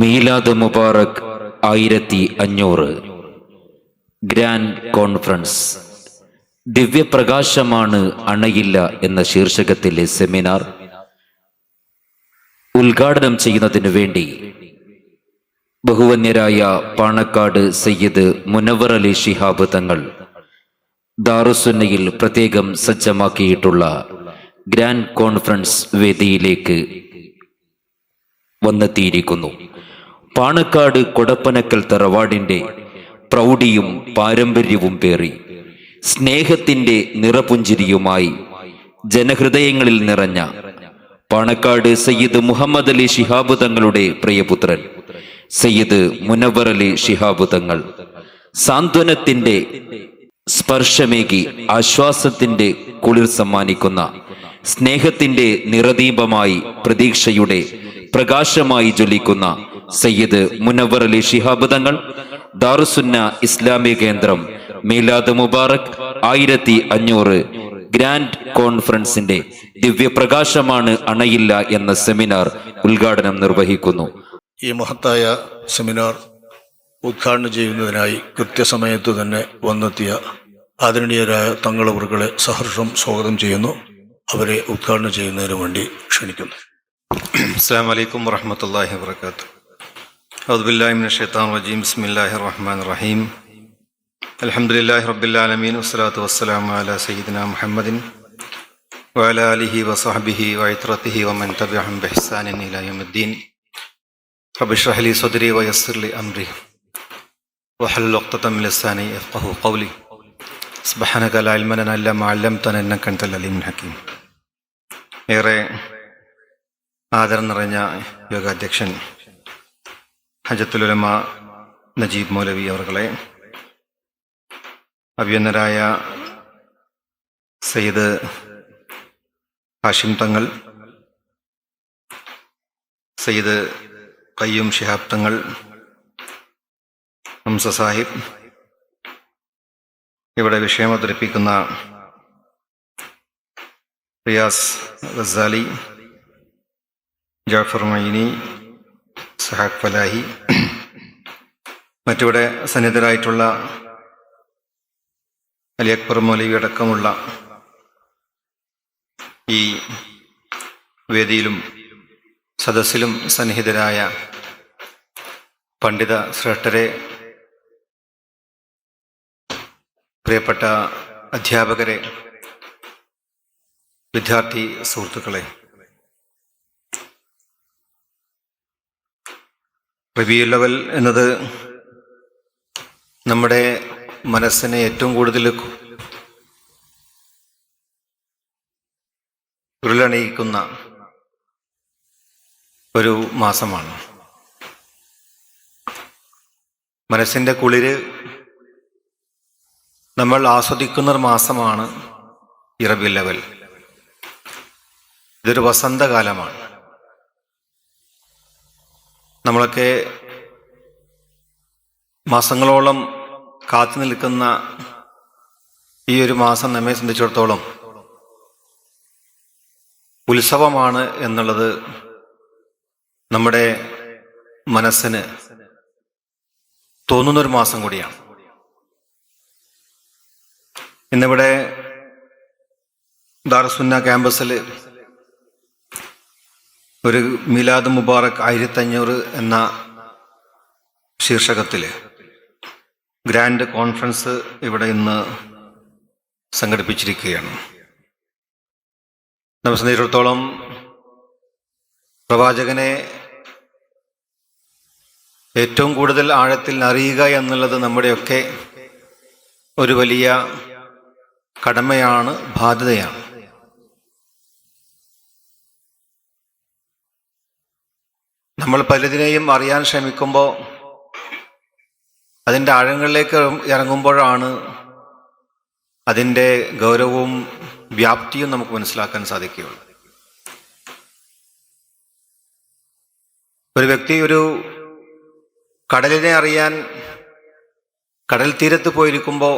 മീലാദ് Mubarak 1500 grand conference. ദിവ്യപ്രകാശമാണ് അണയില്ല എന്ന ശീർഷകത്തിലെ seminar ഉദ്ഘാടനം ചെയ്യുന്നതിനു വേണ്ടി ബഹുവന്യരായ പാണക്കാട് സയ്യിദ് മുനവ്വർ അലി ശിഹാബ് തങ്ങൾ ദാറുസുന്നയിൽ പ്രത്യേകം സജ്ജമാക്കിയിട്ടുള്ള ഗ്രാൻഡ് കോൺഫറൻസ് വേദിയിലേക്ക് വന്നെത്തിയിരിക്കുന്നു. പാണക്കാട് കൊടപ്പനക്കൽ തറവാടിന്റെ പ്രൗഢിയും പാരമ്പര്യവും പേറി സ്നേഹത്തിന്റെ നിറപുഞ്ചിരിയുമായി ജനഹൃദയങ്ങളിൽ നിറഞ്ഞ പാണക്കാട് സയ്യിദ് മുഹമ്മദ് അലി ശിഹാബ് തങ്ങളുടെ പ്രിയപുത്രൻ സയ്യിദ് മുനവ്വർ അലി ശിഹാബ് തങ്ങൾ സാന്ത്വനത്തിന്റെ സ്പർശമേകി ആശ്വാസത്തിന്റെ കുളിർ സമ്മാനിക്കുന്ന സ്നേഹത്തിന്റെ നിറദീപമായി പ്രതീക്ഷയുടെ പ്രകാശമായി ജ്വലിക്കുന്ന സയ്യിദ് മുനവ്വർ അലി ശിഹാബ് തങ്ങൾ ദാറുസുന്ന ഇസ്ലാമിക കേന്ദ്രം മീലാദ് മുബാറക് 1500 ഗ്രാൻഡ് കോൺഫറൻസിന്റെ ദിവ്യപ്രകാശമാണ് അണയില്ല എന്ന സെമിനാർ ഉദ്ഘാടനം നിർവഹിക്കുന്നു. ഈ മഹത്തായ സെമിനാർ ഉദ്ഘാടനം ചെയ്യുന്നതിനായി കൃത്യസമയത്ത് തന്നെ വന്നെത്തിയ ആദരണീയരായ തങ്ങളവറുകളെ സഹർഷം സ്വാഗതം ചെയ്യുന്നു. അവരെ ഉദ്ഘാടനം ചെയ്യുന്നതിന് വേണ്ടി ക്ഷണിക്കുന്നു. അസ്സലാമു അലൈക്കും വറഹ്മത്തുള്ളാഹി വബറകാതുഹു. അഊദു ബില്ലാഹി മിനശ് ശൈത്വാനിർ റജീം. ബിസ്മില്ലാഹിർ റഹ്മാനിർ റഹീം. അൽഹംദുലില്ലാഹി റബ്ബിൽ ആലമീൻ വസ്സലാത്തു വസ്സലാമു അലാ സയ്യിദിനാ മുഹമ്മദിൻ വഅലാ ആലിഹി വസഹ്ബിഹി വഇത്രതിഹി വമൻ തബിഅഹും ബിഇഹ്സാനിൻ ഇലാ യൗമിദ്ദീൻ. റബ്ബി ഇശ്റഹ് ലി സദ്രി വയസ്സിർ ലി അംരി വഹ്ലുൽ ഉഖ്ദതം മിൻ ലിസാനി യഫ്ഖഹു ഖൗലി. സുബ്ഹാനക ലാ ഇൽമ ലനാ ഇല്ലാ മാ അല്ലംതനാ ഇന്നക അൻതൽ അലീമുൽ ഹകീം. ഏറെ ആദരം നിറഞ്ഞ യോഗാധ്യക്ഷൻ ഹജത്തുൽ ഉലമ നജീബ് മൗലവി അവർകളെ, അഭിയന്നരായ സയ്യിദ് ഹാഷിം തങ്ങൾ, സയ്യിദ് ഖയ്യൂം ശിഹാബ് തങ്ങൾ, ഹംസ സാഹിബ്, ഇവിടെ വിഷയം അവതരിപ്പിക്കുന്ന റിയാസ് ഗസാലി, ജാഫർ മൈനി, സഹാഖ് ഫലാഹി, മറ്റിവിടെ സന്നിധരായിട്ടുള്ള അലി അക്ബർ മൗലവി അടക്കമുള്ള ഈ വേദിയിലും സദസ്സിലും സന്നിഹിതരായ പണ്ഡിത ശ്രേഷ്ഠരെ, പ്രിയപ്പെട്ട അധ്യാപകരെ, വിദ്യാർത്ഥി സുഹൃത്തുക്കളെ, റബീഉൽ അവ്വൽ എന്നത് നമ്മുടെ മനസ്സിനെ ഏറ്റവും കൂടുതൽ ഉരുളണിയിക്കുന്ന ഒരു മാസമാണ്. മനസ്സിൻ്റെ കുളിര് നമ്മൾ ആസ്വദിക്കുന്ന ഒരു മാസമാണ് ഈ റബീഉൽ അവ്വൽ. ഇതൊരു വസന്തകാലമാണ്. നമ്മളൊക്കെ മാസങ്ങളോളം കാത്തു നിൽക്കുന്ന ഈ ഒരു മാസം നമ്മെ സംബന്ധിച്ചിടത്തോളം ഉത്സവമാണ് എന്നുള്ളത് നമ്മുടെ മനസ്സിന് തോന്നുന്നൊരു മാസം കൂടിയാണ്. ഇന്നിവിടെ ദാറുസുന്ന ക്യാമ്പസിൽ ഒരു മീലാദ് മുബാറക് 1500 എന്ന ശീർഷകത്തിൽ ഗ്രാൻഡ് കോൺഫറൻസ് ഇവിടെ ഇന്ന് സംഘടിപ്പിച്ചിരിക്കുകയാണ്. നമ്മെ സംബന്ധിച്ചിടത്തോളം പ്രവാചകനെ ഏറ്റവും കൂടുതൽ ആഴത്തിൽ അറിയുക എന്നുള്ളത് നമ്മുടെയൊക്കെ ഒരു വലിയ കടമയാണ്, ബാധ്യതയാണ്. നമ്മൾ പലതിനെയും അറിയാൻ ശ്രമിക്കുമ്പോൾ അതിൻ്റെ ആഴങ്ങളിലേക്ക് ഇറങ്ങുമ്പോഴാണ് അതിൻ്റെ ഗൗരവവും വ്യാപ്തിയും നമുക്ക് മനസ്സിലാക്കാൻ സാധിക്കുകയുള്ളൂ. ഒരു വ്യക്തി ഒരു കടലിനെ അറിയാൻ കടൽ തീരത്ത് പോയിരിക്കുമ്പോൾ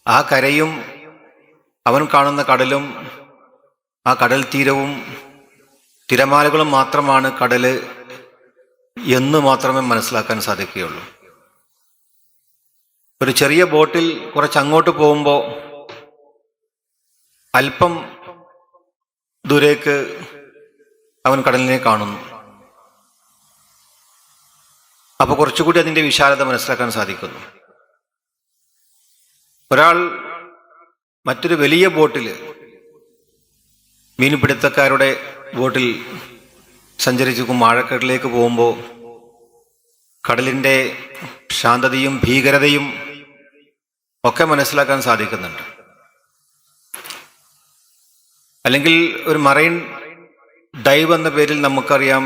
ആ കരയും അവൻ കാണുന്ന കടലും ആ കടൽ തീരവും തിരമാലകളും മാത്രമാണ് കടല് എന്ന് മാത്രമേ മനസ്സിലാക്കാൻ സാധിക്കുകയുള്ളൂ. ഒരു ചെറിയ ബോട്ടിൽ കുറച്ച് അങ്ങോട്ട് പോകുമ്പോൾ അല്പം ദൂരേക്ക് അവൻ കടലിനെ കാണുന്നു. അപ്പോൾ കുറച്ചുകൂടി അതിൻ്റെ വിശാലത മനസ്സിലാക്കാൻ സാധിക്കുന്നു. ഒരാൾ മറ്റൊരു വലിയ ബോട്ടിൽ, മീൻപിടുത്തക്കാരുടെ ബോട്ടിൽ സഞ്ചരിച്ചു ആഴക്കടലിലേക്ക് പോകുമ്പോൾ കടലിൻ്റെ ശാന്തതയും ഭീകരതയും ഒക്കെ മനസ്സിലാക്കാൻ സാധിക്കുന്നുണ്ട്. അല്ലെങ്കിൽ ഒരു മറൈൻ ഡൈവ് എന്ന പേരിൽ നമുക്കറിയാം,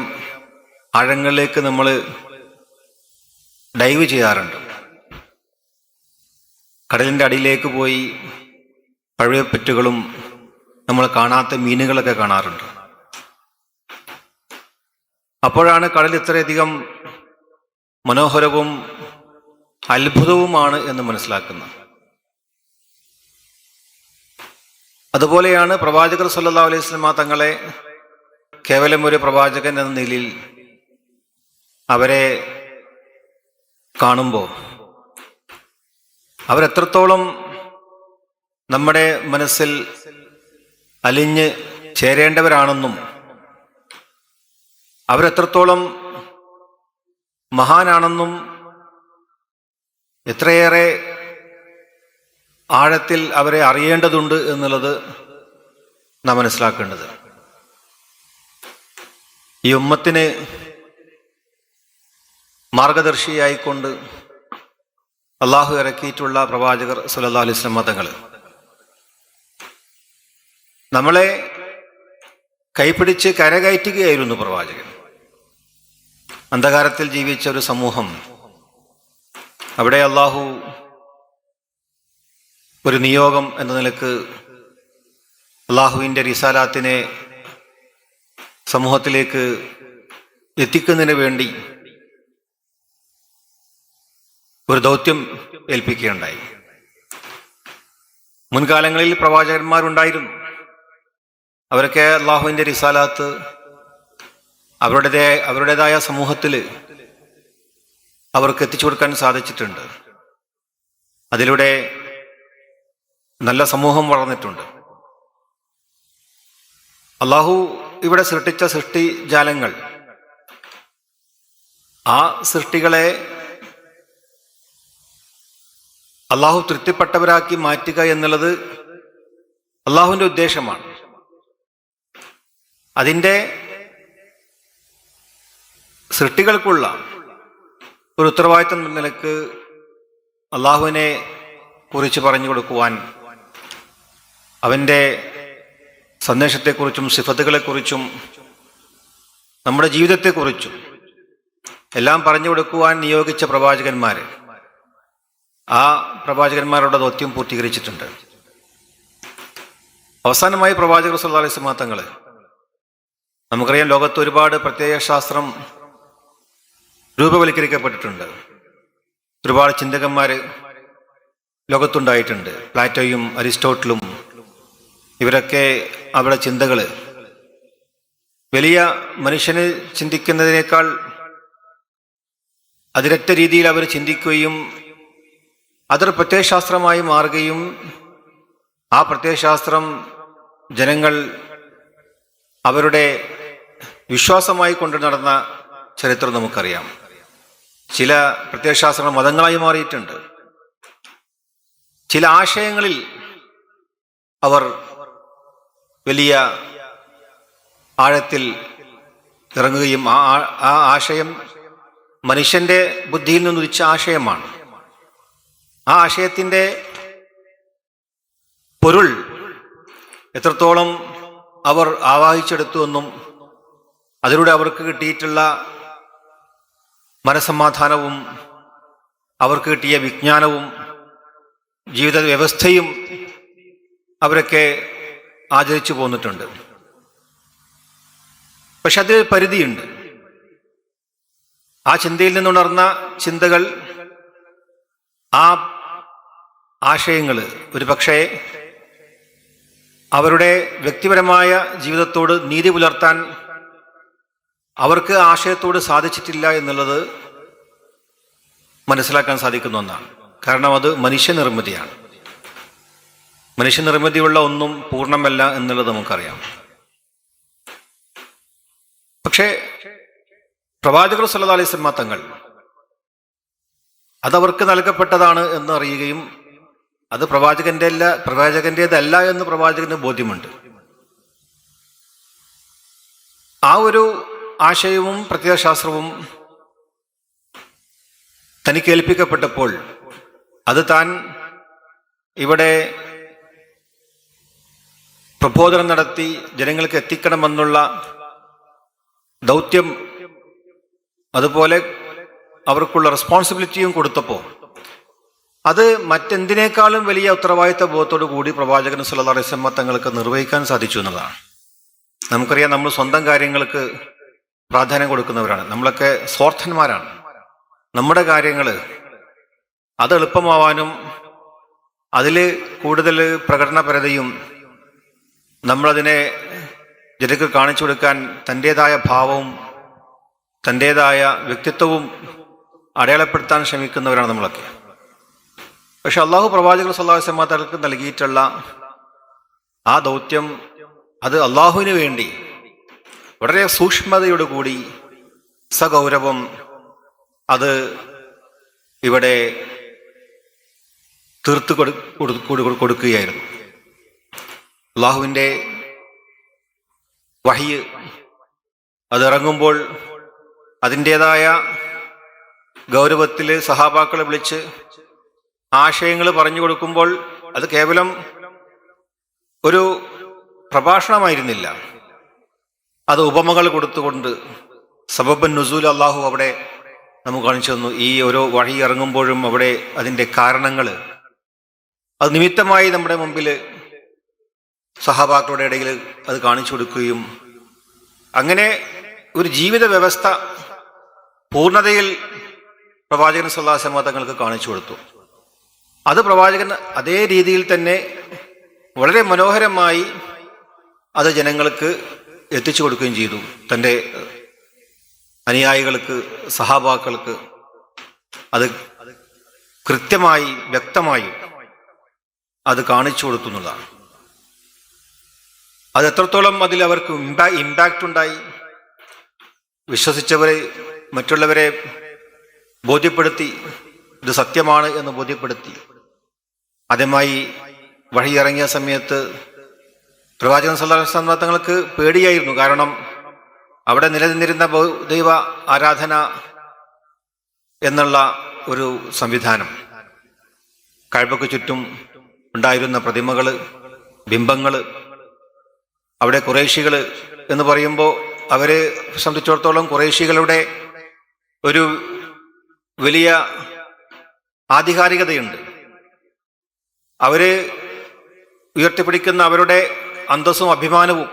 ആഴങ്ങളിലേക്ക് നമ്മൾ ഡൈവ് ചെയ്യാറുണ്ട്. കടലിൻ്റെ അടിയിലേക്ക് പോയി പഴയപ്പറ്റുകളും നമ്മൾ കാണാത്ത മീനുകളൊക്കെ കാണാറുണ്ട്. അപ്പോഴാണ് കടൽ ഇത്രയധികം മനോഹരവും അത്ഭുതവുമാണ് എന്ന് മനസ്സിലാക്കുന്നത്. അതുപോലെയാണ് പ്രവാചകർ സല്ലല്ലാഹു അലൈഹി വസല്ലമ തങ്ങളെ കേവലം ഒരു പ്രവാചകൻ എന്ന നിലയിൽ അവരെ കാണുമ്പോൾ അവരെത്രത്തോളം നമ്മുടെ മനസ്സിൽ അലിഞ്ഞ് ചേരേണ്ടവരാണെന്നും അവരെത്രത്തോളം മഹാനാണെന്നും എത്രയേറെ ആഴത്തിൽ അവരെ അറിയേണ്ടതുണ്ട് എന്നുള്ളത് നാം മനസ്സിലാക്കേണ്ടത്. ഈ ഉമ്മത്തിന് മാർഗദർശിയായിക്കൊണ്ട് അള്ളാഹു ഇറക്കിയിട്ടുള്ള പ്രവാചകർ സല്ലല്ലാഹു അലൈഹി വസല്ലം തങ്ങൾ നമ്മളെ കൈപിടിച്ച് കരകയറ്റുകയായിരുന്നു. പ്രവാചകൻ അന്ധകാരത്തിൽ ജീവിച്ച ഒരു സമൂഹം, അവിടെ അള്ളാഹു ഒരു നിയോഗം എന്ന നിലക്ക് അള്ളാഹുവിൻ്റെ റിസാലാത്തിനെ സമൂഹത്തിലേക്ക് എത്തിക്കുന്നതിന് വേണ്ടി ഒരു ദൗത്യം ഏൽപ്പിക്കുകയുണ്ടായി. മുൻകാലങ്ങളിൽ പ്രവാചകന്മാരുണ്ടായിരുന്നു. അവരൊക്കെ അള്ളാഹുവിൻ്റെ റിസാലാത്ത് അവരുടേതായ സമൂഹത്തിൽ അവർക്ക് എത്തിച്ചു കൊടുക്കാൻ സാധിച്ചിട്ടുണ്ട്. അതിലൂടെ നല്ല സമൂഹം വളർന്നിട്ടുണ്ട്. അള്ളാഹു ഇവിടെ സൃഷ്ടിച്ച സൃഷ്ടിജാലങ്ങൾ, ആ സൃഷ്ടികളെ അള്ളാഹു തൃപ്തിപ്പെട്ടവരാക്കി മാറ്റുക എന്നുള്ളത് അള്ളാഹുവിൻ്റെ ഉദ്ദേശമാണ്. അതിൻ്റെ സൃഷ്ടികൾക്കുള്ള ഒരു ഉത്തരവാദിത്വം എന്ന നിലക്ക് അള്ളാഹുവിനെ കുറിച്ച് പറഞ്ഞു കൊടുക്കുവാൻ, അവൻ്റെ സന്ദേശത്തെക്കുറിച്ചും സിഫത്തുകളെക്കുറിച്ചും നമ്മുടെ ജീവിതത്തെക്കുറിച്ചും എല്ലാം പറഞ്ഞു കൊടുക്കുവാൻ നിയോഗിച്ച പ്രവാചകന്മാർ ആ പ്രവാചകന്മാരുടെ ദൗത്യം പൂർത്തീകരിച്ചിട്ടുണ്ട്. അവസാനമായി പ്രവാചകർ സല്ലല്ലാഹു അലൈഹി വസല്ലം തങ്ങൾ, നമുക്കറിയാം ലോകത്ത് ഒരുപാട് പ്രത്യയശാസ്ത്രം രൂപവൽക്കരിക്കപ്പെട്ടിട്ടുണ്ട്. ഒരുപാട് ചിന്തകന്മാർ ലോകത്തുണ്ടായിട്ടുണ്ട്. പ്ലാറ്റോയും അരിസ്റ്റോട്ടിലും ഇവരൊക്കെ അവരുടെ ചിന്തകൾ വലിയ മനുഷ്യന് ചിന്തിക്കുന്നതിനേക്കാൾ അതിരറ്റ രീതിയിൽ അവർ ചിന്തിക്കുകയും അതൊരു പ്രത്യയശാസ്ത്രമായി മാറുകയും ആ പ്രത്യയശാസ്ത്രം ജനങ്ങൾ അവരുടെ വിശ്വാസമായി കൊണ്ടു നടന്ന ചരിത്രം നമുക്കറിയാം. ചില പ്രത്യയശാസ്ത്ര മതങ്ങളായി മാറിയിട്ടുണ്ട്. ചില ആശയങ്ങളിൽ അവർ വലിയ ആഴത്തിൽ ഇറങ്ങുകയും ആ ആശയം മനുഷ്യന്റെ ബുദ്ധിയിൽ നിന്നുദിച്ച ആശയമാണ്. ആ ആശയത്തിൻ്റെ പൊരുൾ എത്രത്തോളം അവർ ആവാഹിച്ചെടുത്തുവെന്നും അതിലൂടെ അവർക്ക് കിട്ടിയിട്ടുള്ള മനസ്സമാധാനവും അവർക്ക് കിട്ടിയ വിജ്ഞാനവും ജീവിത വ്യവസ്ഥയും അവരൊക്കെ ആചരിച്ചു പോന്നിട്ടുണ്ട്. പക്ഷെ അതിൽ പരിധിയുണ്ട്. ആ ചിന്തയിൽ നിന്നുണർന്ന ചിന്തകൾ, ആ ആശയങ്ങൾ ഒരു പക്ഷേ അവരുടെ വ്യക്തിപരമായ ജീവിതത്തോട് നീതി പുലർത്താൻ അവർക്ക് ആശയത്തോട് സാധിച്ചിട്ടില്ല എന്നുള്ളത് മനസ്സിലാക്കാൻ സാധിക്കുന്ന ഒന്നാണ്. കാരണം അത് മനുഷ്യനിർമ്മിതിയാണ്. മനുഷ്യനിർമ്മിതിയുള്ള ഒന്നും പൂർണ്ണമല്ല എന്നുള്ളത് നമുക്കറിയാം. പക്ഷേ പ്രവാചകർ സല്ലല്ലാഹു അലൈഹി വസല്ലം തങ്ങൾ അതവർക്ക് നൽകപ്പെട്ടതാണ് എന്ന് അറിയുകയും അത് പ്രവാചകന്റേതല്ല എന്ന് പ്രവാചകന് ബോധ്യമുണ്ട്. ആ ഒരു ആശയവും പ്രത്യയശാസ്ത്രവും തനിക്ക് ഏൽപ്പിക്കപ്പെട്ടപ്പോൾ അത് താൻ ഇവിടെ പ്രബോധനം നടത്തി ജനങ്ങൾക്ക് എത്തിക്കണമെന്നുള്ള ദൗത്യം, അതുപോലെ അവർക്കുള്ള റെസ്പോൺസിബിലിറ്റിയും കൊടുത്തപ്പോൾ അത് മറ്റെന്തിനേക്കാളും വലിയ ഉത്തരവാദിത്ത ബോധത്തോടു കൂടി പ്രവാചകൻ സല്ലല്ലാഹു അലൈഹി വസല്ലം തങ്ങൾക്ക് നിർവഹിക്കാൻ സാധിച്ചു എന്നുള്ളതാണ്. നമുക്കറിയാം, നമ്മൾ സ്വന്തം കാര്യങ്ങൾക്ക് പ്രാധാന്യം കൊടുക്കുന്നവരാണ്. നമ്മളൊക്കെ സ്വാർത്ഥന്മാരാണ്. നമ്മുടെ കാര്യങ്ങൾ അത് എളുപ്പമാവാനും അതിൽ കൂടുതൽ പ്രകടനപരതയും നമ്മളതിനെ ജനങ്ങൾക്ക് കാണിച്ചു കൊടുക്കാൻ തൻ്റേതായ ഭാവവും തൻ്റേതായ വ്യക്തിത്വവും അടയാളപ്പെടുത്താൻ ശ്രമിക്കുന്നവരാണ് നമ്മളൊക്കെ. പക്ഷെ അള്ളാഹു പ്രവാചകർ സല്ലല്ലാഹു അലൈഹി വസല്ലം തങ്ങൾക്ക് നൽകിയിട്ടുള്ള ആ ദൗത്യം അത് അള്ളാഹുവിന് വേണ്ടി വളരെ സൂക്ഷ്മതയോടുകൂടി സഗൗരവം അത് ഇവിടെ തീർത്തു കൊടുക്കുകയായിരുന്നു. അള്ളാഹുവിൻ്റെ വഹ്യ് അതിറങ്ങുമ്പോൾ അതിൻ്റേതായ ഗൗരവത്തിൽ സഹാബാക്കളെ വിളിച്ച് ആശയങ്ങൾ പറഞ്ഞു കൊടുക്കുമ്പോൾ അത് കേവലം ഒരു പ്രഭാഷണമായിരുന്നില്ല. അത് ഉപമകൾ കൊടുത്തുകൊണ്ട് സബബൻ നുസൂൽ അള്ളാഹു അവിടെ നമുക്ക് കാണിച്ചു തന്നു. ഈ ഓരോ വഴി ഇറങ്ങുമ്പോഴും അവിടെ അതിൻ്റെ കാരണങ്ങൾ അത് നിമിത്തമായി നമ്മുടെ മുമ്പിൽ സഹാബാക്കളുടെ ഇടയിൽ അത് കാണിച്ചു കൊടുക്കുകയും അങ്ങനെ ഒരു ജീവിത വ്യവസ്ഥ പൂർണ്ണതയിൽ പ്രവാചകൻ സല്ലല്ലാഹു അലൈഹി വസല്ലം തങ്ങൾക്ക് കാണിച്ചു കൊടുത്തു. അത് പ്രവാചകൻ അതേ രീതിയിൽ തന്നെ വളരെ മനോഹരമായി അത് ജനങ്ങൾക്ക് എത്തിച്ചു കൊടുക്കുകയും ചെയ്തു. തൻ്റെ അനുയായികൾക്ക്, സഹാബാക്കൾക്ക് അത് കൃത്യമായി വ്യക്തമായി അത് കാണിച്ചു കൊടുത്തു എന്നുള്ളതാണ്. അത് എത്രത്തോളം അതിൽ അവർക്ക് ഇമ്പാക്റ്റ് ഉണ്ടായി, വിശ്വസിച്ചവരെ മറ്റുള്ളവരെ ബോധ്യപ്പെടുത്തി, ഇത് സത്യമാണ് എന്ന് ബോധ്യപ്പെടുത്തി. ആദ്യമായി വഴിയിറങ്ങിയ സമയത്ത് പ്രവാചകൻ സല്ലല്ലാഹു അലൈഹി വസല്ലം തങ്ങൾക്ക് പേടിയായിരുന്നു. കാരണം അവിടെ നിലനിന്നിരുന്ന ദൈവ ആരാധന എന്നുള്ള ഒരു സംവിധാനം, കഅബയ്ക്ക് ചുറ്റും ഉണ്ടായിരുന്ന പ്രതിമകൾ, ബിംബങ്ങൾ, അവിടെ ഖുറൈശികൾ എന്ന് പറയുമ്പോൾ അവരെ സംബന്ധിച്ചിടത്തോളം ഖുറൈശികളുടെ ഒരു വലിയ ആധികാരികതയുണ്ട്. അവര് ഉയർത്തിപ്പിടിക്കുന്ന അവരുടെ അന്തസ്സും അഭിമാനവും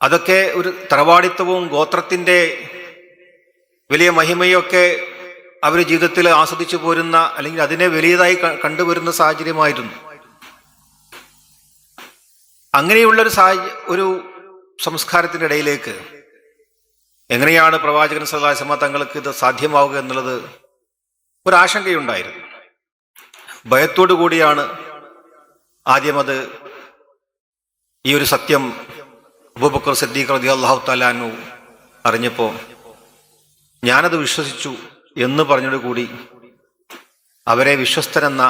അതൊക്കെ ഒരു തറവാടിത്തവും ഗോത്രത്തിൻ്റെ വലിയ മഹിമയൊക്കെ അവർ ജീവിതത്തിൽ ആസ്വദിച്ചു പോരുന്ന, അല്ലെങ്കിൽ അതിനെ വലിയതായി കണ്ടുവരുന്ന സാഹചര്യമായിരുന്നു. അങ്ങനെയുള്ളൊരു ഒരു സംസ്കാരത്തിൻ്റെ ഇടയിലേക്ക് എങ്ങനെയാണ് പ്രവാചകൻ സല്ലല്ലാഹു അലൈഹി വസല്ലം തങ്ങൾക്ക് ഇത് സാധ്യമാവുക എന്നുള്ളത് ഒരാശങ്കയുണ്ടായിരുന്നു. ഭയത്തോടു കൂടിയാണ് ആദ്യം അത് ഈ ഒരു സത്യം അബൂബക്കർ സിദ്ദീഖ് റളിയല്ലാഹു തആല അൻഹു അറിഞ്ഞപ്പോൾ ഞാനത് വിശ്വസിച്ചു എന്ന് പറഞ്ഞതോടുകൂടി അവരെ വിശ്വസ്തരെന്ന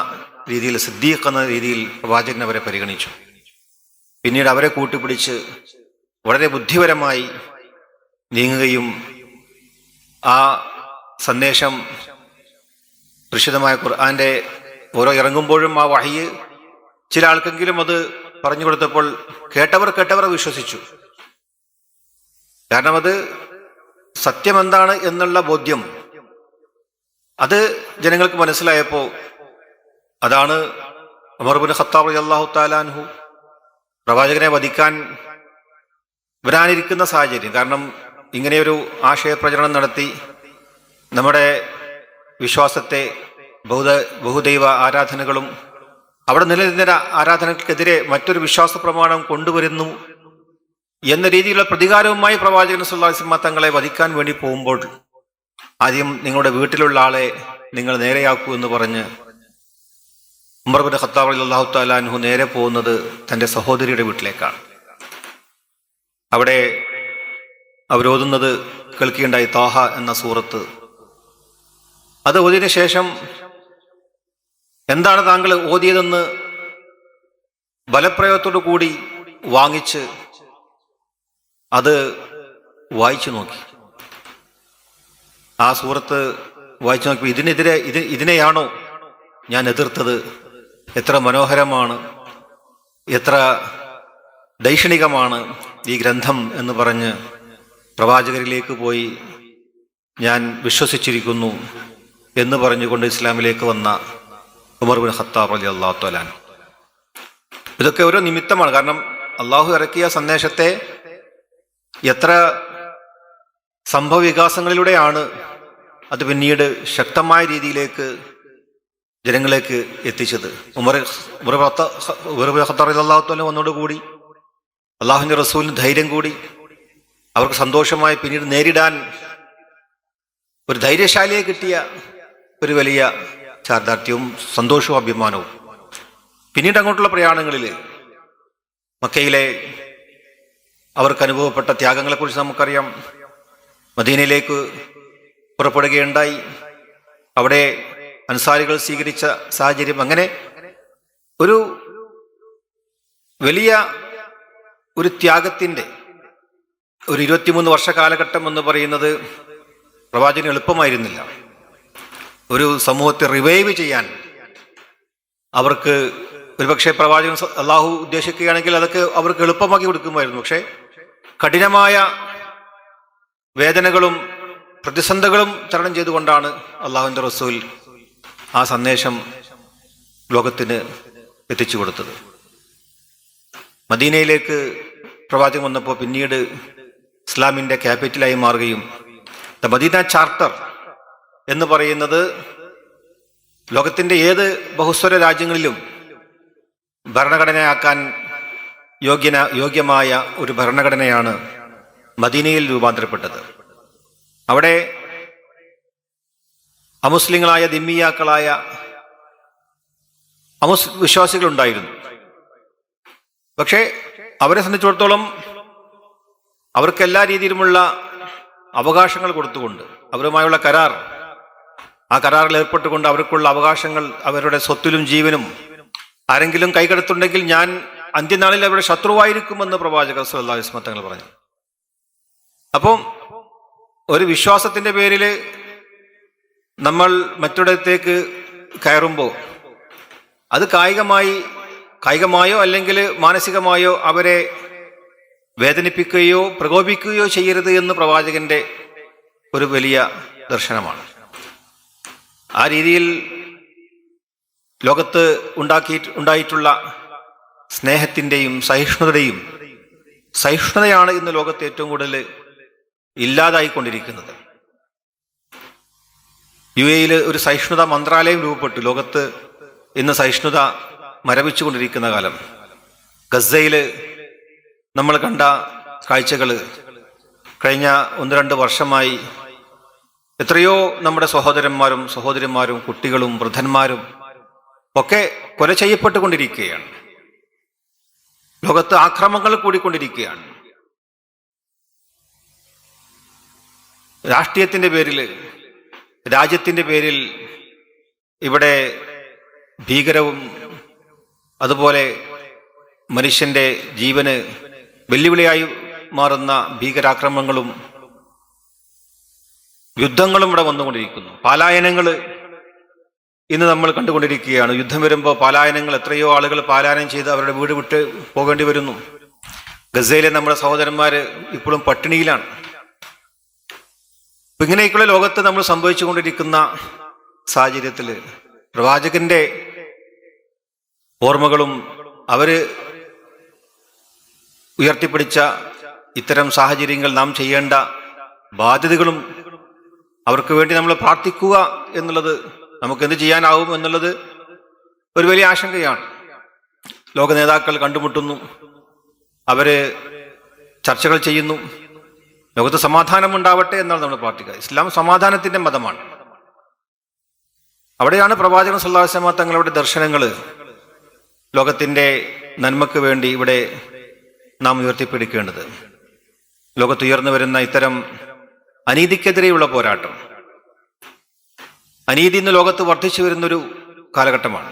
രീതിയിൽ, സിദ്ദീഖ് എന്ന രീതിയിൽ പ്രവാചകൻ അവരെ പരിഗണിച്ചു. പിന്നീട് അവരെ കൂട്ടിപ്പിടിച്ച് വളരെ ബുദ്ധിപരമായി നീങ്ങുകയും ആ സന്ദേശം പ്രസിദ്ധമായ ഖുർആന്റെ ഓരോ ഇറങ്ങുമ്പോഴും ആ വഹ്യ് ചില ആൾക്കെങ്കിലും അത് പറഞ്ഞു കൊടുത്തപ്പോൾ കേട്ടവർ വിശ്വസിച്ചു. കാരണം അത് സത്യമെന്താണ് എന്നുള്ള ബോധ്യം അത് ജനങ്ങൾക്ക് മനസ്സിലായപ്പോൾ അതാണ് ഉമർ ഇബ്നു ഖത്താബ് റളിയല്ലാഹു തആല അൻഹു പ്രവാചകനെ വധിക്കാൻ വരാനിരിക്കുന്ന സാഹചര്യം. കാരണം ഇങ്ങനെയൊരു ആശയപ്രചരണം നടത്തി നമ്മുടെ വിശ്വാസത്തെ ബഹുദൈവ ആരാധനകളും അവിടെ നിലനിന്ന ആരാധനകൾക്കെതിരെ മറ്റൊരു വിശ്വാസ പ്രമാണം കൊണ്ടുവരുന്നു എന്ന രീതിയിലുള്ള പ്രതികാരവുമായി പ്രവാചകൻ സല്ലല്ലാഹു അലൈഹി വസല്ലം തങ്ങളെ വധിക്കാൻ വേണ്ടി പോകുമ്പോൾ ആദ്യം നിങ്ങളുടെ വീട്ടിലുള്ള ആളെ നിങ്ങൾ നേരെയാക്കൂ എന്ന് പറഞ്ഞ് ഉമർ ബിൻ ഖത്താബ് റളിയല്ലാഹു തആല അൻഹു നേരെ പോകുന്നത് തൻ്റെ സഹോദരിയുടെ വീട്ടിലേക്കാണ്. അവിടെ അവരോതുന്നത് കേൾക്കുകയുണ്ടായി താഹ എന്ന സൂറത്ത്. അത് ഓതിയതിനു ശേഷം എന്താണ് താങ്കൾ ഓതിയതെന്ന് ബലപ്രയോഗത്തോടു കൂടി വാങ്ങിച്ച് അത് വായിച്ചു നോക്കി. ആ സൂറത്ത് വായിച്ചു നോക്കിയപ്പോൾ ഇതിനെയാണോ ഞാൻ എതിർത്തത്? എത്ര മനോഹരമാണ്, എത്ര ദൈക്ഷണികമാണ് ഈ ഗ്രന്ഥം എന്ന് പറഞ്ഞ് പ്രവാചകരിലേക്ക് പോയി ഞാൻ വിശ്വസിച്ചിരിക്കുന്നു എന്ന് പറഞ്ഞുകൊണ്ട് ഇസ്ലാമിലേക്ക് വന്ന ഉമർ ബിൻ ഖത്താബ് റളിയല്ലാഹു തആല അൻഹു. ഇതൊക്കെ ഓരോ നിമിത്തമാണ്. കാരണം അള്ളാഹു ഇറക്കിയ സന്ദേശത്തെ എത്ര സംഭവവികാസങ്ങളിലൂടെയാണ് അത് പിന്നീട് ശക്തമായ രീതിയിലേക്ക് ജനങ്ങളിലേക്ക് എത്തിച്ചത്. ഉമർ ബിൻ ഖത്താബ് റളിയല്ലാഹു തആല വന്നതോടുകൂടി അള്ളാഹുവിൻ്റെ റസൂലിന് ധൈര്യം കൂടി. അവർക്ക് സന്തോഷമായി പിന്നീട് നേരിടാൻ ഒരു ധൈര്യശാലിയെ കിട്ടിയ ഒരു വലിയ ചാരിതാർത്ഥ്യവും സന്തോഷവും അഭിമാനവും. പിന്നീട് അങ്ങോട്ടുള്ള പ്രയാണങ്ങളിൽ മക്കയിലെ അവർക്ക് അനുഭവപ്പെട്ട ത്യാഗങ്ങളെക്കുറിച്ച് നമുക്കറിയാം. മദീനയിലേക്ക് പുറപ്പെടുകയുണ്ടായി. അവിടെ അൻസാരികൾ സ്വീകരിച്ച സാഹചര്യം, അങ്ങനെ ഒരു വലിയ ഒരു ത്യാഗത്തിൻ്റെ ഒരു 23 വർഷ കാലഘട്ടം എന്ന് പറയുന്നത് പ്രവാചകന് എളുപ്പമായിരുന്നില്ല. ഒരു സമൂഹത്തെ റിവൈവ് ചെയ്യാൻ അവർക്ക് ഒരുപക്ഷെ പ്രവാചകൻ അള്ളാഹു ഉദ്ദേശിക്കുകയാണെങ്കിൽ അതൊക്കെ അവർക്ക് എളുപ്പമാക്കി കൊടുക്കുമായിരുന്നു. പക്ഷെ കഠിനമായ വേദനകളും പ്രതിസന്ധികളും തരണം ചെയ്തുകൊണ്ടാണ് അള്ളാഹുവിൻ്റെ റസൂൽ ആ സന്ദേശം ലോകത്തിന് എത്തിച്ചു കൊടുത്തത്. മദീനയിലേക്ക് പ്രവാചകൻ വന്നപ്പോൾ പിന്നീട് ഇസ്ലാമിൻ്റെ ക്യാപിറ്റലായി മാറുകയും ദ മദീന ചാർട്ടർ എന്ന് പറയുന്നത് ലോകത്തിൻ്റെ ഏത് ബഹുസ്വര രാജ്യങ്ങളിലും ഭരണഘടനയാക്കാൻ യോഗ്യമായ ഒരു ഭരണഘടനയാണ് മദീനയിൽ രൂപാന്തരപ്പെട്ടത്. അവിടെ അമുസ്ലിങ്ങളായ ദിമ്മിയാക്കളായ വിശ്വാസികളുണ്ടായിരുന്നു. പക്ഷേ അവരെ സംബന്ധിച്ചിടത്തോളം അവർക്ക് എല്ലാ രീതിയിലുമുള്ള അവകാശങ്ങൾ കൊടുത്തുകൊണ്ട് അവരുമായുള്ള കരാർ, ആ കരാറിൽ ഏർപ്പെട്ടുകൊണ്ട് അവർക്കുള്ള അവകാശങ്ങൾ, അവരുടെ സ്വത്തിലും ജീവനും ആരെങ്കിലും കൈകടത്തുണ്ടെങ്കിൽ ഞാൻ അന്ത്യനാളിൽ അവരുടെ ശത്രുവായിരിക്കുമെന്ന് പ്രവാചകർ സല്ലല്ലാഹു അലൈഹി വസല്ലം തങ്ങൾ പറഞ്ഞു. അപ്പം ഒരു വിശ്വാസത്തിന്റെ പേരിൽ നമ്മൾ മറ്റൊരിടത്തേക്ക് കയറുമ്പോൾ അത് കായികമായോ അല്ലെങ്കിൽ മാനസികമായോ അവരെ വേദനിപ്പിക്കുകയോ പ്രകോപിക്കുകയോ ചെയ്യരുത് എന്ന് പ്രവാചകന്റെ ഒരു വലിയ ദർശനമാണ്. ആ രീതിയിൽ ലോകത്ത് ഉണ്ടായിട്ടുള്ള സ്നേഹത്തിൻ്റെയും സഹിഷ്ണുതയാണ് ഇന്ന് ലോകത്ത് ഏറ്റവും കൂടുതൽ ഇല്ലാതായിക്കൊണ്ടിരിക്കുന്നത്. UAE ഒരു സഹിഷ്ണുത മന്ത്രാലയം രൂപപ്പെട്ടു. ലോകത്ത് ഇന്ന് സഹിഷ്ണുത മരവിച്ചുകൊണ്ടിരിക്കുന്ന കാലം. ഗസയിൽ നമ്മൾ കണ്ട കാഴ്ചകൾ കഴിഞ്ഞ 1-2 വർഷമായി എത്രയോ നമ്മുടെ സഹോദരന്മാരും കുട്ടികളും വൃദ്ധന്മാരും ഒക്കെ കൊല ചെയ്യപ്പെട്ടുകൊണ്ടിരിക്കുകയാണ്. ലോകത്ത് ആക്രമണങ്ങൾ കൂടിക്കൊണ്ടിരിക്കുകയാണ്. രാഷ്ട്രീയത്തിന്റെ പേരിൽ, രാജ്യത്തിന്റെ പേരിൽ ഇവിടെ ഭീകരവും അതുപോലെ മനുഷ്യന്റെ ജീവന് വെല്ലുവിളിയായി മാറുന്ന ഭീകരാക്രമണങ്ങളും യുദ്ധങ്ങളും ഇവിടെ വന്നുകൊണ്ടിരിക്കുന്നു. പലായനങ്ങൾ ഇന്ന് നമ്മൾ കണ്ടുകൊണ്ടിരിക്കുകയാണ്. യുദ്ധം വരുമ്പോൾ പലായനങ്ങൾ, എത്രയോ ആളുകൾ പലായനം ചെയ്ത് അവരുടെ വീട് വിട്ട് പോകേണ്ടി വരുന്നു. ഗസയിലെ നമ്മുടെ സഹോദരന്മാർ ഇപ്പോഴും പട്ടിണിയിലാണ്. ഇങ്ങനെയൊക്കെയുള്ള ലോകത്ത് നമ്മൾ സംഭവിച്ചുകൊണ്ടിരിക്കുന്ന സാഹചര്യത്തിൽ പ്രവാചകന്റെ ഓർമ്മകളും അവര് ഉയർത്തിപ്പിടിച്ച ഇത്തരം സാഹചര്യങ്ങൾ നാം ചെയ്യേണ്ട ബാധ്യതകളും അവർക്ക് വേണ്ടി നമ്മൾ പ്രാർത്ഥിക്കുക എന്നുള്ളത്, നമുക്ക് എന്ത് ചെയ്യാനാവും എന്നുള്ളത് ഒരു വലിയ ആശങ്കയാണ്. ലോക നേതാക്കൾ കണ്ടുമുട്ടുന്നു, അവര് ചർച്ചകൾ ചെയ്യുന്നു. ലോകത്ത് സമാധാനം ഉണ്ടാവട്ടെ എന്നാണ് നമ്മൾ പ്രാർത്ഥിക്കുക. ഇസ്ലാം സമാധാനത്തിന്റെ മതമാണ്. അവിടെയാണ് പ്രവാചകൻ സല്ലല്ലാഹു അലൈഹി വസല്ലം തങ്ങളുടെ ദർശനങ്ങൾ ലോകത്തിന്റെ നന്മയ്ക്ക് വേണ്ടി ഇവിടെ നാം ഉയർത്തിപ്പിടിക്കേണ്ടത്. ലോകത്തുയർന്നു വരുന്ന ഇത്തരം അനീതിക്കെതിരെയുള്ള പോരാട്ടം, അനീതി ഇന്ന് ലോകത്ത് വർദ്ധിച്ചു വരുന്നൊരു കാലഘട്ടമാണ്.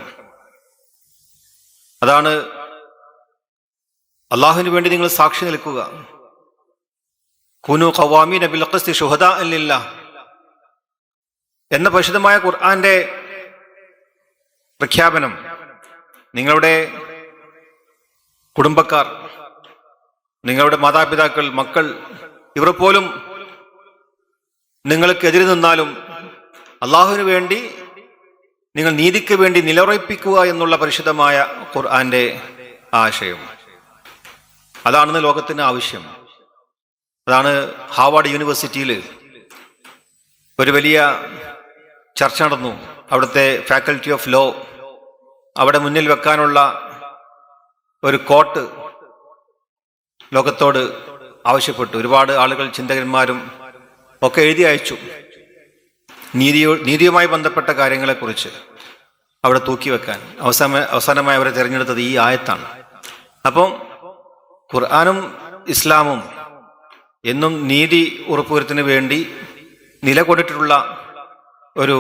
അതാണ് അള്ളാഹുവിന് വേണ്ടി നിങ്ങൾ സാക്ഷി നിൽക്കുക. കുനു ഖവാമീന ബിൽ ഖിസ്തി ശുഹദാഅൻ ലില്ലാഹ് എന്ന പരിശുദ്ധമായ ഖുർആന്റെ പ്രഖ്യാപനം നിങ്ങളുടെ കുടുംബക്കാർ, നിങ്ങളുടെ മാതാപിതാക്കൾ, മക്കൾ ഇവർ പോലും നിങ്ങൾക്കെതിരെ നിന്നാലും അള്ളാഹുവിന് വേണ്ടി നിങ്ങൾ നീതിക്ക് വേണ്ടി നിലയുറപ്പിക്കുക എന്നുള്ള പരിശുദ്ധമായ ഖുർആന്റെ ആശയം. അതാണെന്ന് ലോകത്തിന് ആവശ്യം. അതാണ് ഹാർവാർഡ് യൂണിവേഴ്സിറ്റിയിൽ ഒരു വലിയ ചർച്ച നടന്നു. അവിടുത്തെ ഫാക്കൽറ്റി ഓഫ് ലോ അവിടെ മുന്നിൽ വെക്കാനുള്ള ഒരു കോട്ട് ലോകത്തോട് ആവശ്യപ്പെട്ടു. ഒരുപാട് ആളുകൾ, ചിന്തകന്മാരും ഒക്കെ എഴുതി അയച്ചു. നീതിയുമായി ബന്ധപ്പെട്ട കാര്യങ്ങളെക്കുറിച്ച് അവിടെ തൂക്കി വെക്കാൻ അവസാനമായി അവരെ തിരഞ്ഞെടുത്തത് ഈ ആയത്താണ്. അപ്പം ഖുർആനും ഇസ്ലാമും എന്നും നീതി ഉറപ്പുവരുത്തിന് വേണ്ടി നിലകൊണ്ടിട്ടുള്ള ഒരു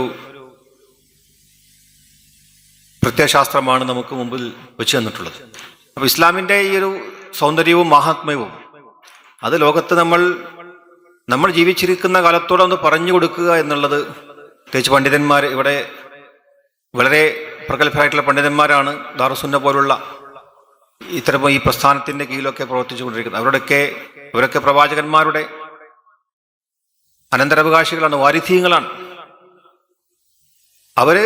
പ്രത്യയശാസ്ത്രമാണ് നമുക്ക് മുമ്പിൽ വെച്ച് തന്നിട്ടുള്ളത്. അപ്പോൾ ഇസ്ലാമിൻ്റെ ഈ ഒരു സൗന്ദര്യവും മഹാത്മ്യവും അത് ലോകത്ത് നമ്മൾ ജീവിച്ചിരിക്കുന്ന കാലത്തോടെ ഒന്ന് പറഞ്ഞു കൊടുക്കുക എന്നുള്ളത്, പ്രത്യേകിച്ച് പണ്ഡിതന്മാർ, ഇവിടെ വളരെ പ്രഗത്ഭരായിട്ടുള്ള പണ്ഡിതന്മാരാണ് ദാറുസുന്ന പോലുള്ള ഇത്തരം ഈ പ്രസ്ഥാനത്തിന്റെ കീഴിലൊക്കെ പ്രവർത്തിച്ചു കൊണ്ടിരിക്കുന്നത്. ഇവരൊക്കെ പ്രവാചകന്മാരുടെ അനന്തരാവകാശികളാണ്, വാരിധീയങ്ങളാണ്. അവര്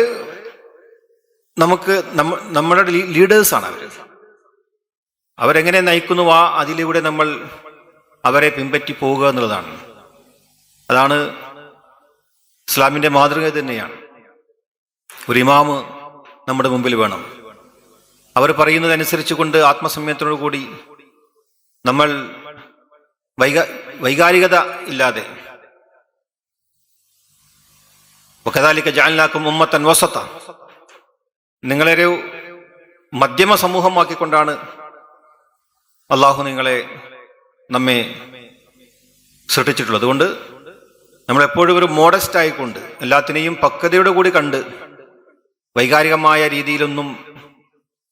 നമ്മുടെ ലീഡേഴ്സാണ്. അവരെങ്ങനെ നയിക്കുന്നു അതിലൂടെ നമ്മൾ അവരെ പിൻപറ്റി പോവുക എന്നുള്ളതാണ്. അതാണ് ഇസ്ലാമിന്റെ മാതൃക തന്നെയാണ്. ഒരു ഇമാമ് നമ്മുടെ മുമ്പിൽ വേണം. അവർ പറയുന്നതനുസരിച്ച് കൊണ്ട് ആത്മസംയമനത്തോടു കൂടി നമ്മൾ വൈകാരികത ഇല്ലാതെ, വകദാലിക ജഅൽനാകും ഉമ്മത്തൻ വസത, നിങ്ങളൊരു മധ്യമ സമൂഹമാക്കിക്കൊണ്ടാണ് അള്ളാഹു നമ്മെ സൃഷ്ടിച്ചിട്ടുള്ളത്. അതുകൊണ്ട് നമ്മളെപ്പോഴും ഒരു മോഡസ്റ്റ് ആയിക്കൊണ്ട് എല്ലാത്തിനെയും പക്വതയോടെ കൂടി കണ്ട് വൈകാരികമായ രീതിയിലൊന്നും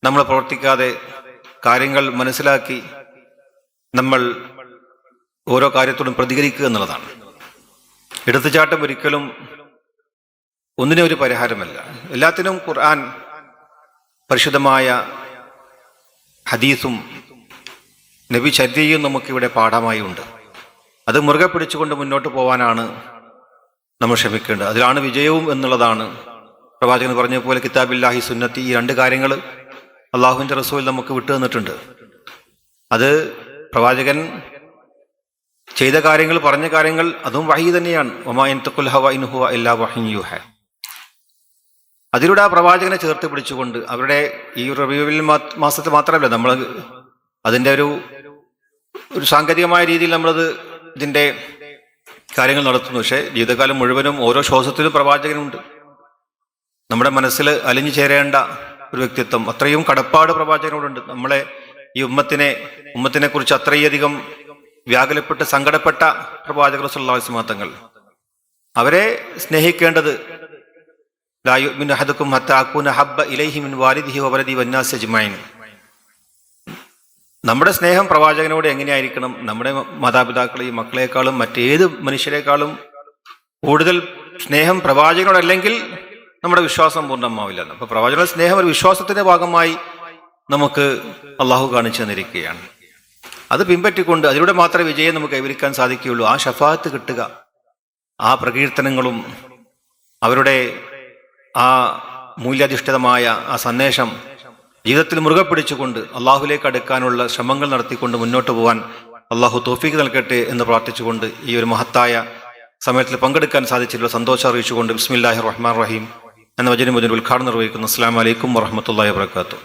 നമ്മൾ പ്രവർത്തിക്കാതെ കാര്യങ്ങൾ മനസ്സിലാക്കി നമ്മൾ ഓരോ കാര്യത്തോടും പ്രതികരിക്കുക എന്നുള്ളതാണ്. എടുത്തുചാട്ടം ഒരിക്കലും ഒന്നിനും ഒരു പരിഹാരമല്ല. എല്ലാത്തിനും ഖുർആൻ, പരിശുദ്ധമായ ഹദീസും നബി ചര്യയും നമുക്കിവിടെ പാഠമായി ഉണ്ട്. അത് മുറുകെ പിടിച്ചുകൊണ്ട് മുന്നോട്ട് പോകാനാണ് നമ്മൾ ശ്രമിക്കേണ്ടത്. അതിലാണ് വിജയവും എന്നുള്ളതാണ് പ്രവാചകൻ പറഞ്ഞ പോലെ കിതാബില്ലാഹി സുന്നത്തി, ഈ രണ്ട് കാര്യങ്ങൾ അള്ളാഹുവിൻ്റെ റസൂൽ നമുക്ക് വിട്ടു തന്നിട്ടുണ്ട്. അത് പ്രവാചകൻ ചെയ്ത കാര്യങ്ങൾ, പറഞ്ഞ കാര്യങ്ങൾ, അതും വഹി തന്നെയാണ്. വമാ യൻതിഖുൽ ഹവ ഇൻ ഹുവ ഇല്ലാ വഹ്യുൻ യൂഹാ. അതിലൂടെ ആ പ്രവാചകനെ ചേർത്ത് പിടിച്ചുകൊണ്ട് അവരുടെ ഈ റബീഉൽ മാസത്തിൽ മാത്രമല്ല, നമ്മൾ അതിൻ്റെ ഒരു സാങ്കേതികമായ രീതിയിൽ ഇതിൻ്റെ കാര്യങ്ങൾ നടത്തുന്നു. പക്ഷേ ജീവിതകാലം മുഴുവനും ഓരോ ശ്വാസത്തിലും പ്രവാചകനുണ്ട്. നമ്മുടെ മനസ്സിൽ അലിഞ്ഞു ചേരേണ്ട ഒരു വ്യക്തിത്വം, അത്രയും കടപ്പാട് പ്രവാചകനോടുണ്ട്. നമ്മളെ ഈ ഉമ്മത്തിനെ കുറിച്ച് അത്രയധികം വ്യാകുലപ്പെട്ട് സങ്കടപ്പെട്ട പ്രവാചകർ സല്ലല്ലാഹു അലൈഹി വസല്ലം തങ്ങൾ. അവരെ സ്നേഹിക്കേണ്ടത് ലാ യുഅ്മിനു അഹദുക്കും ഹത്താ അകൂന ഹബ്ബ ഇലൈഹി മിൻ വാലിദിഹി വവലദി വന്നാസി അജ്മഈൻ. നമ്മുടെ സ്നേഹം പ്രവാചകനോട് എങ്ങനെയായിരിക്കണം? നമ്മുടെ മാതാപിതാക്കളെയും മക്കളെക്കാളും മറ്റേത് മനുഷ്യരെക്കാളും കൂടുതൽ സ്നേഹം പ്രവാചകനോടല്ലെങ്കിൽ നമ്മുടെ വിശ്വാസം പൂർണ്ണമാവില്ല. അപ്പോൾ പ്രവാചകന്റെ സ്നേഹം ഒരു വിശ്വാസത്തിന്റെ ഭാഗമായി നമുക്ക് അള്ളാഹു കാണിച്ചു തന്നിരിക്കുകയാണ്. അത് പിൻപറ്റിക്കൊണ്ട് അതിലൂടെ മാത്രമേ വിജയം നമുക്ക് കൈവരിക്കാൻ സാധിക്കുകയുള്ളൂ. ആ ഷഫാഅത്ത് കിട്ടുക, ആ പ്രകീർത്തനങ്ങളും അവരുടെ ആ മൂല്യാധിഷ്ഠിതമായ ആ സന്ദേശം ജീവിതത്തിൽ മുറുകെ പിടിച്ചുകൊണ്ട് അള്ളാഹുലേക്ക് അടുക്കാനുള്ള ശ്രമങ്ങൾ നടത്തിക്കൊണ്ട് മുന്നോട്ട് പോകാൻ അള്ളാഹു തൗഫീഖ് നൽകട്ടെ എന്ന് പ്രാർത്ഥിച്ചുകൊണ്ട് ഈ ഒരു മഹത്തായ സമയത്തിൽ പങ്കെടുക്കാൻ സാധിച്ചിട്ടുള്ള സന്തോഷം അറിയിച്ചുകൊണ്ട് ബിസ്മില്ലാഹിർ റഹ്മാനിർ റഹീം എന്ന വചനം ഉദ്ഘാടനം നിർവഹിക്കുന്നു. അസ്സലാമു അലൈക്കും വറഹ്മത്തുള്ളാഹി വബറകാതുഹു.